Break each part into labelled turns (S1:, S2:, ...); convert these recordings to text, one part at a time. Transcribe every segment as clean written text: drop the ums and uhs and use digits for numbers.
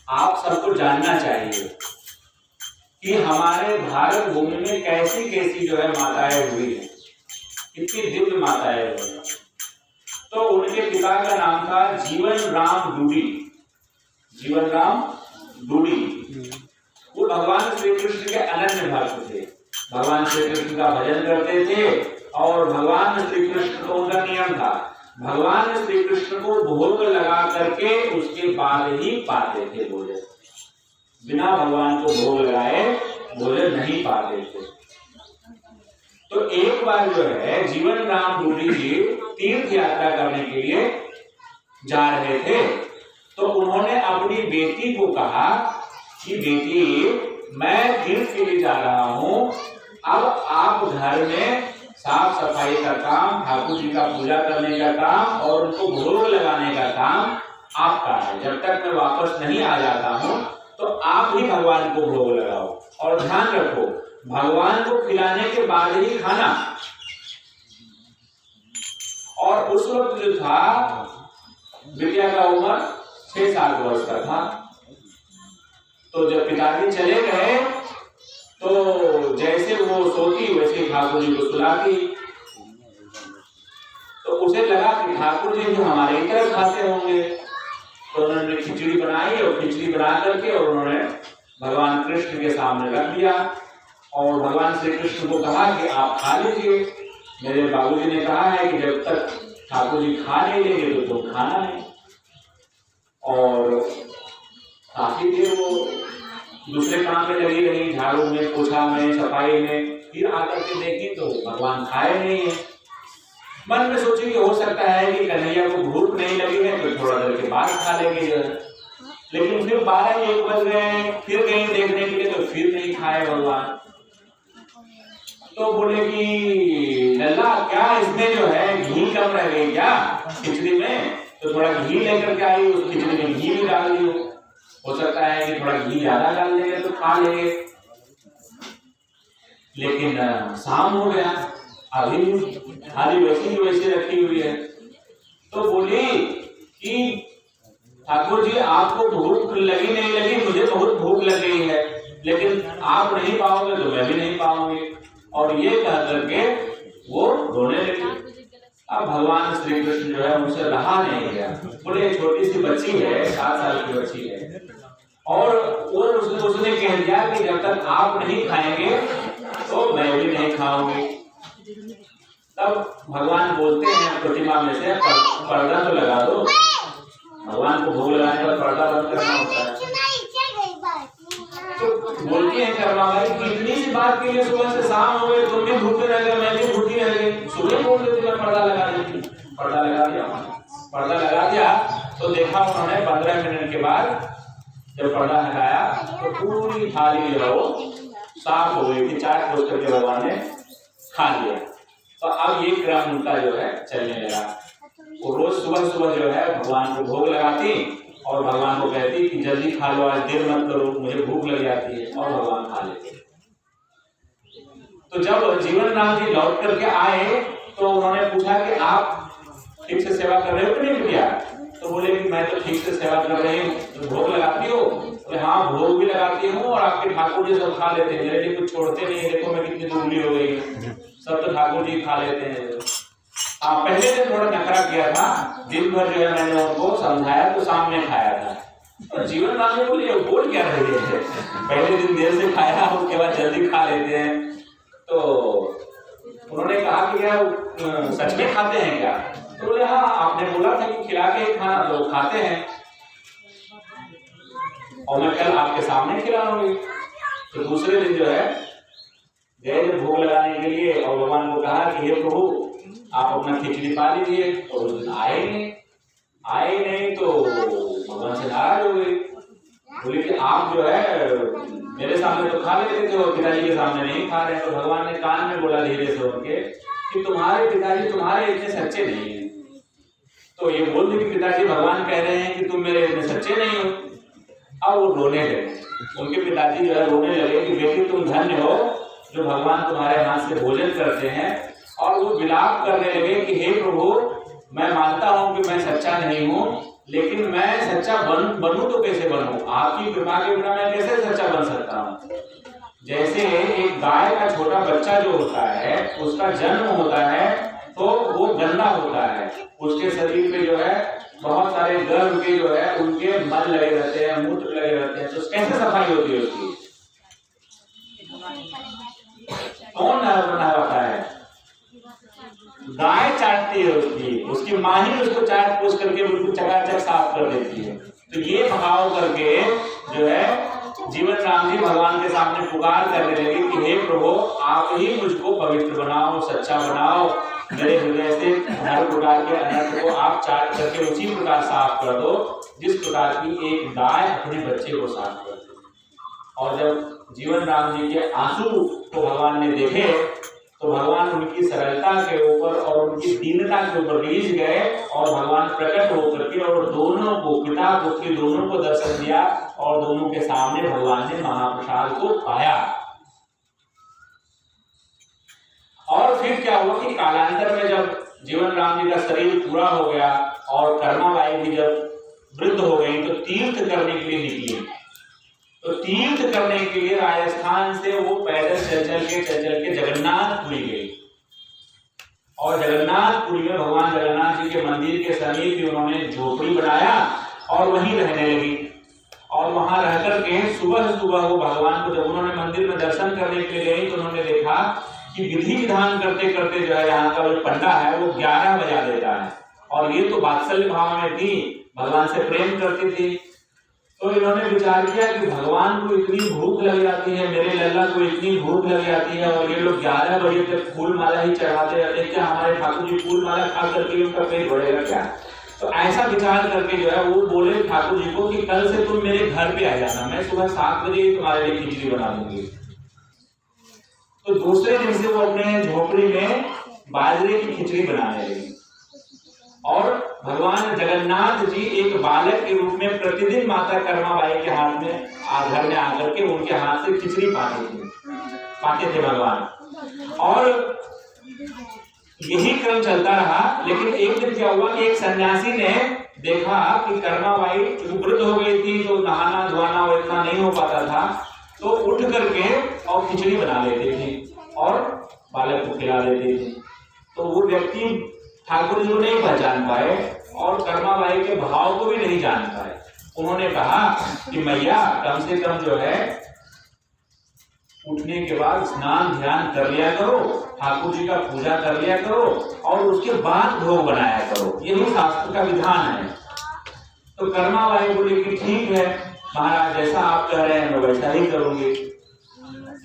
S1: आप सबको जानना चाहिए कि हमारे भारत भूमि में कैसी कैसी जो है माताएं हुई है, कितनी दिव्य माताएं हुई है। तो उनके पिता का नाम था जीवन राम डूडी। जीवन राम डूडी वो भगवान श्री कृष्ण के अनन्य भक्त थे। भगवान श्री कृष्ण का भजन करते थे और भगवान श्री कृष्ण को, उनका नियम था, भगवान श्री कृष्ण को भोग लगा करके उसके बाद ही पाते थे भोजन। बिना भगवान को भोग लगाए भोजन नहीं पाते थे। तो एक बार जो है जीवन राम डूडी जी तीर्थ यात्रा करने के लिए जा रहे थे। तो उन्होंने अपनी बेटी को कहा कि बेटी, मैं तीर्थ के लिए जा रहा हूं, अब आप घर में साफ सफाई का काम, ठाकुर जी का पूजा करने का काम और उनको भोग लगाने का काम आपका है। जब तक मैं वापस नहीं आ जाता हूं तो आप ही भगवान को भोग लगाओ। और ध्यान रखो, भगवान को खिलाने के बाद ही खाना। और उस वक्त जो था बिटिया का उम्र 6-7 वर्ष का था। तो जब पिताजी चले गए तो जैसे वो सोती वैसे ठाकुर जी को सुलाती। तो उसे लगा कि ठाकुर जी भी हमारे ही तरह खाते होंगे। तो उन्होंने खिचड़ी बनाई और खिचड़ी बना करके और उन्होंने भगवान कृष्ण के सामने रख दिया और भगवान श्री कृष्ण को कहा कि आप खा लीजिए। मेरे बाबूजी ने कहा है कि जब तक ठाकुर जी खा नहीं लेंगे तो तुम खाना नहीं। और काफी देर वो दूसरे काम में लगी रही, झाड़ू में, पोछा में, सफाई में। फिर आकर के देखी तो भगवान खाए नहीं है। मन में सोची कि हो सकता है कि कन्हैया को भूख नहीं लगी है तो थोड़ा देर के बाद खा लेंगे। लेकिन फिर 12-1 बज गए, फिर गए देखने के लिए तो फिर नहीं खाए भगवान। तो बोले कि लल्ला, क्या इसमें जो है घी कम रह गई क्या खिचड़ी में? तो थोड़ा घी लेकर के आई, उस खिचड़ी में घी भी डाल दियो। हो सकता है कि थोड़ा घी ज्यादा डाल देंगे तो खा लेंगे। लेकिन शाम हो गया, अभी थाली वैसी ही वैसी रखी हुई है। तो बोली कि ठाकुर जी, आपको भूख लगी नहीं लगी, मुझे बहुत भूख लग गई है, लेकिन आप नहीं पाओगे तो मैं भी नहीं पाऊंगी। और ये कह करके वो रोने लगी। अब भगवान श्री कृष्ण जो है उनसे रहा नहीं गया। बोले छोटी सी बच्ची है, 7 साल की बच्ची है, और उसने कह दिया कि जब तक आप नहीं खाएंगे तो मैं भी नहीं खाऊंगी। तब भगवान बोलते हैं प्रतिमा में से, पर्दा तो लगा दो। भगवान को भोग लगाने का पर्दा बंद करना होता है। तो बोलती है कर्मा भाई, कितनी सी बात के लिए सुबह से शाम हो गई, तुम भी भूखे रह गए, मैं भी भूखी रह गई। सुबह बोल देती मैं पर्दा लगा देती। पर्दा लगा दिया, पर्दा लगा दिया तो देखा उन्होंने 15 मिनट के बाद जब पर्दा हटाया तो पूरी थाली जो है वो साफ हो गई थी। 4 कोस करके भगवान ने खा लिया। तो अब ये क्रम उनका जो है चलने लगा। वो रोज सुबह सुबह जो है भगवान को भोग लगाती और भगवान को कहती कि जल्दी खा लो, आज देर मत करो, मुझे भूख लग जाती है, और भगवान खा लेते। तो जब जीवन राम जी लौट करके आए तो उन्होंने पूछा कि आप ठीक से सेवा कर रहे हो कि नहीं बिटिया? तो बोले कि मैं तो ठीक से सेवा कर रही हूँ। तो भोग लगाती हो? बोले हाँ, भोग भी लगाती हूँ और आपके ठाकुर जी सब खा लेते हैं, मेरे लिए कुछ छोड़ते नहीं है। देखो मैं कितनी दुबली हो गई, सब तो ठाकुर जी खा लेते हैं। पहले दिन थोड़ा नखरा किया था, दिन भर जो है मैंने उनको समझाया तो शाम में खाया था। और जीवन राम जी बोले बोल क्या रहे हैं, पहले दिन देर से खाया, उसके बाद जल्दी खा लेते हैं। तो उन्होंने कहा कि क्या सच में खाते हैं क्या? तो बोले हाँ, आपने बोला था कि खिला के खाना, तो खाते हैं और मैं कल आपके सामने खिलाऊंगी। तो दूसरे दिन जो है गए भोग लगाने के लिए और भगवान को कहा कि हे प्रभु, आप अपना खिचड़ी पा लीजिए। और उस दिन आए नहीं तो भगवान से नाराज हो गई। बोले कि आप जो है मेरे सामने तो खा लेते थे और पिताजी के सामने नहीं खा रहे। तो भगवान ने कान में बोला धीरे से उनके कि तुम्हारे पिताजी तुम्हारे इतने सच्चे नहीं है। तो ये बोल दी कि पिताजी भगवान कह रहे हैं कि तुम मेरे इतने सच्चे नहीं हो। अब वो रोने लगे, उनके पिताजी जो है रोने लगे कि बेटी तुम धन्य हो जो भगवान तुम्हारे हाथ से भोजन करते हैं। और वो विलाप करने लगे कि हे प्रभु, मैं मानता हूं कि मैं सच्चा नहीं हूं, लेकिन मैं सच्चा बनूं तो कैसे बनूं? आपकी कृपा के बिना मैं कैसे सच्चा बन सकता हूं? जैसे एक गाय का छोटा बच्चा जो होता है, उसका जन्म होता है तो वो गंदा होता है, उसके शरीर पे जो है बहुत सारे गर्भ के जो है उनके मल लगे रहते हैं, मूत्र लगे रहते हैं, तो कैसे सफाई होती है उसकी? कौन नहलाता है? गाय चाटती है उसकी माँ ही उसको चाट पूछ करके बिल्कुल चकाचक साफ कर देती है। तो ये भाव करके जो है जीवन राम जी भगवान के सामने पुकार करने लगे कि हे प्रभु, आप ही मुझको पवित्र बनाओ, सच्चा बनाओ, मेरे हृदय से हर प्रकार के अनर्थ को आप चाट करके उसी प्रकार साफ कर दो जिस प्रकार की एक गाय अपने बच्चे को साफ करती है। और जब जीवन राम जी के आंसू को भगवान ने देखे तो भगवान उनकी सरलता के ऊपर और उनकी दीनता के ऊपर रीझ गए और भगवान प्रकट होकर के और दोनों को, पिता पुत्री दोनों को दर्शन दिया और दोनों के सामने भगवान ने महाप्रसाद को पाया। और फिर क्या हुआ कि कालांतर में जब जीवन राम जी का शरीर पूरा हो गया और कर्माबाई भी जब वृद्ध हो गई तो तीर्थ करने के लिए निकली। तो तीर्थ करने के लिए राजस्थान से वो पैदल चल चल के जगन्नाथपुरी गई और जगन्नाथपुरी में भगवान जगन्नाथ जी के मंदिर के समीप ही उन्होंने झोपड़ी बनाया और वहीं रहने लगी। और वहां रह करके सुबह सुबह वो भगवान को जब उन्होंने मंदिर में दर्शन करने के लिए गई तो उन्होंने देखा कि विधि विधान करते करते जो है यहाँ का जो पंडा है वो 11 बजा देता है। और ये तो वात्सल्य भाव में थी, भगवान से प्रेम करती थी। तो इन्होंने विचार किया कि भगवान को इतनी भूख लग जाती है, मेरे लल्ला को इतनी भूख लग जाती है और ये लोग 11 बजे तक फूल माला ही चढ़ाते रहते हैं, क्या हमारे ठाकुर जी फूल माला खा करके उनका पेट भरेगा क्या? तो ऐसा विचार करके जो है वो बोले ठाकुर जी को कि कल से तुम मेरे घर पे आ जाना, मैं सुबह 7 बजे तुम्हारे लिए खिचड़ी बना दूंगी। तो दूसरे दिन से वो अपने झोपड़ी में बाजरे की खिचड़ी बनाने लगी। और भगवान जगन्नाथ जी एक बालक के रूप में प्रतिदिन माता कर्माबाई के हाथ में घर में आकर के उनके हाथ से खिचड़ी पाते थे भगवान। और यही क्रम चलता रहा। लेकिन एक दिन क्या हुआ कि एक सन्यासी ने देखा कि कर्माबाई वृद्ध हो गई थी तो नहाना धोना इतना नहीं हो पाता था, तो उठ करके और खिचड़ी बना लेते थे और बालक को खिला देते थे। तो वो व्यक्ति ठाकुर जी को नहीं पहचान पाए और कर्माबाई के भाव को भी नहीं जान पाए। उन्होंने कहा कि मैया कम से कम जो है उठने के बाद स्नान ध्यान कर लिया करो, ठाकुर जी का पूजा कर लिया करो और उसके बाद भोग बनाया करो, यही शास्त्र का विधान है। तो कर्माबाई बोले कि ठीक है महाराज, जैसा आप कह रहे हैं मैं वैसा ही करूंगी।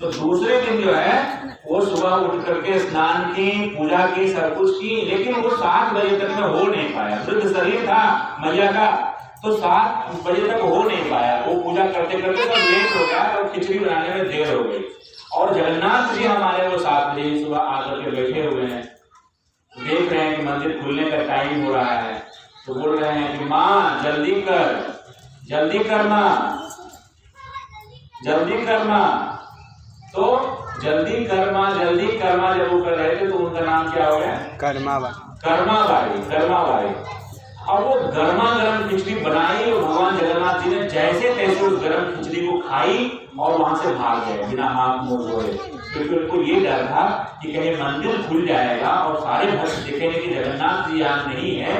S1: तो दूसरे दिन जो है वो सुबह उठ करके स्नान की, पूजा की, सब कुछ की, लेकिन वो 7 बजे तक में हो नहीं पाया। वृद्ध शरीर था मैया का, तो 7 बजे तक हो नहीं पाया। वो पूजा करते करते सब लेट हो गया और खिचड़ी बनाने में देर हो गई। और जगन्नाथ जी हमारे वो 7 बजे सुबह आकर के बैठे हुए हैं, देख रहे हैं कि मंदिर खुलने का टाइम हो रहा है, तो बोल रहे हैं कि माँ जल्दी कर माँ, जल्दी कर माँ। तो जल्दी कर माँ जब वो कर रहे थे तो उनका नाम क्या हो गया? कर्माबाई। अब वो गर्मा गर्म खिचड़ी बनाई और भगवान जगन्नाथ जी ने जैसे तैसे उस गर्म खिचड़ी को खाई और वहां से भाग गए बिना हाथ मुंह धोए, क्योंकि उनको ये डर था कि कहीं मंदिर खुल जाएगा और सारे भक्त देखेंगे कि जगन्नाथ जी यहाँ नहीं है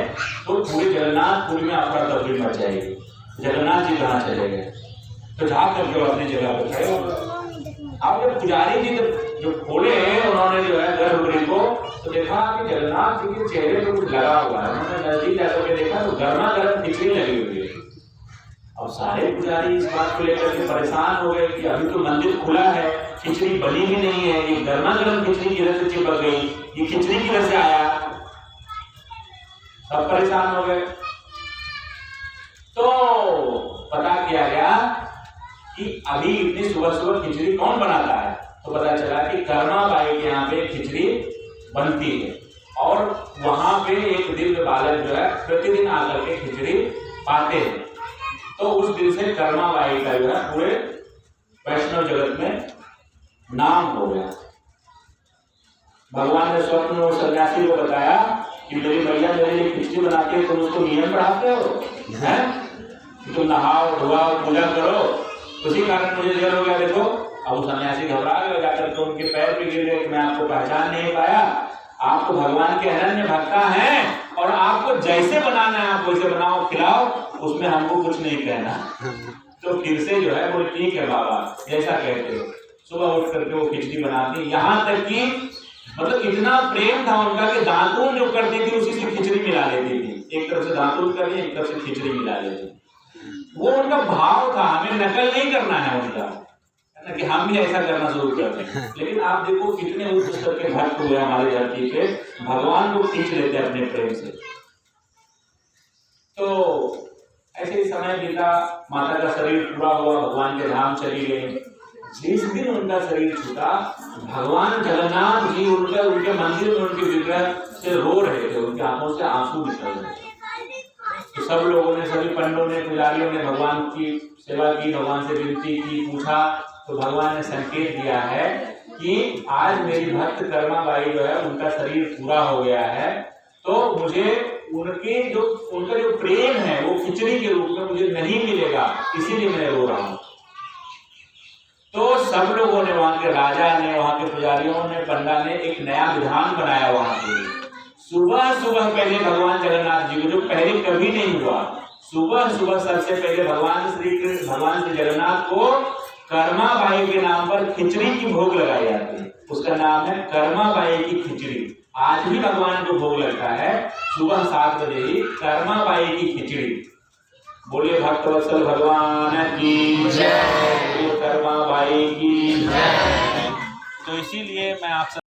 S1: तो पूरे जगन्नाथपुरी में अफरा तफरी मच जाएगी, जगन्नाथ जी कहाँ चले गए। तो जा करके अपनी जगह पर खड़े हो गए। अब जब पुजारी जी जो खोले उन्होंने जो है गर्भगृह को, तो देखा कि जगन्नाथ जी के चेहरे पर कुछ लगा हुआ है। उन्होंने नजदीक जाकर के देखा तो गर्मा गर्म खिचड़ी लगी हुई है। अब सारे पुजारी इस बात को लेकर के परेशान हो गए कि अभी तो मंदिर खुला है, खिचड़ी बनी भी नहीं है, ये गर्मा गर्म खिचड़ी किधर से चिपक गई, ये खिचड़ी किधर से आया। सब परेशान हो गए। तो पता किया गया कि अभी इतनी सुबह सुबह खिचड़ी कौन बनाता है, तो पता चला कि कर्माबाई के यहाँ पे खिचड़ी बनती है और वहां पे एक दिव्य बालक जो है प्रतिदिन आकर के खिचड़ी पाते हैं। तो उस दिन से कर्माबाई का जो है पूरे वैष्णव जगत में नाम हो गया। भगवान ने स्वप्न में सन्यासी को बताया कि मेरी भैया मेरे लिए खिचड़ी बनाती है, तुम उसको नियम बढ़ाते हो, हैं? तुम नहाओ धोआओ पूजा करो। उसी कारण मुझे देर हो गया। देखो अब वो सन्यासी घबरा गया, जाकर तो उनके पैर पे गिर गए कि मैं आपको पहचान नहीं पाया, आप तो भगवान के अनन्य भक्ता हैं और आपको जैसे बनाना है आप वैसे बनाओ खिलाओ, उसमें हमको कुछ नहीं कहना। तो फिर से जो है बोले ठीक है बाबा जैसा कहते हो। सुबह उठ करके वो खिचड़ी बनाती, यहाँ तक कि मतलब इतना प्रेम था उनका कि दातून जो करती थी उसी से खिचड़ी मिला लेती थी। एक तरफ से दातून कर ली, एक तरफ से खिचड़ी मिला लेती। वो उनका भाव था, हमें नकल नहीं करना है उनका, है ना, कि हम भी ऐसा करना शुरू कर दें। लेकिन आप देखो कितने उच्च स्तर के भक्त हुए हमारे धरती पे, भगवान को खींच लेते अपने प्रेम से। तो ऐसे ही समय बीता, माता का शरीर पूरा हुआ, भगवान के धाम चली गई। जिस दिन उनका शरीर छूटा, भगवान जगन्नाथ जी उनके मंदिर में उनके विग्रह से रो रहे थे, उनके आंखों से आंसू निकल रहे थे। तो सब लोगों ने, सभी पंडों ने, पुजारियों ने भगवान की सेवा की, भगवान से विनती की, पूछा। तो भगवान ने संकेत दिया है कि आज मेरी भक्त कर्मा बाई जो है उनका शरीर पूरा हो गया है, तो मुझे उनका जो प्रेम है वो खिचड़ी के रूप में मुझे नहीं मिलेगा, इसीलिए मैं रो रहा हूं। तो सब लोगों ने, वहां के राजा ने, वहां के पुजारियों ने, पंडा ने एक नया विधान बनाया वहां के लिए। सुबह सुबह पहले भगवान जगन्नाथ जी को, जो पहले कभी नहीं हुआ, सुबह सुबह सबसे पहले भगवान श्री जगन्नाथ को कर्मा बाई के नाम पर खिचड़ी की भोग लगाई जाती है। उसका नाम है कर्मा बाई की खिचड़ी। आज भी भगवान को भोग लगता है सुबह 7 बजे ही कर्मा बाई की खिचड़ी। बोलिए भक्तवत्सल भगवान की जय, कर्मा बाई की जय। तो इसीलिए मैं आपसे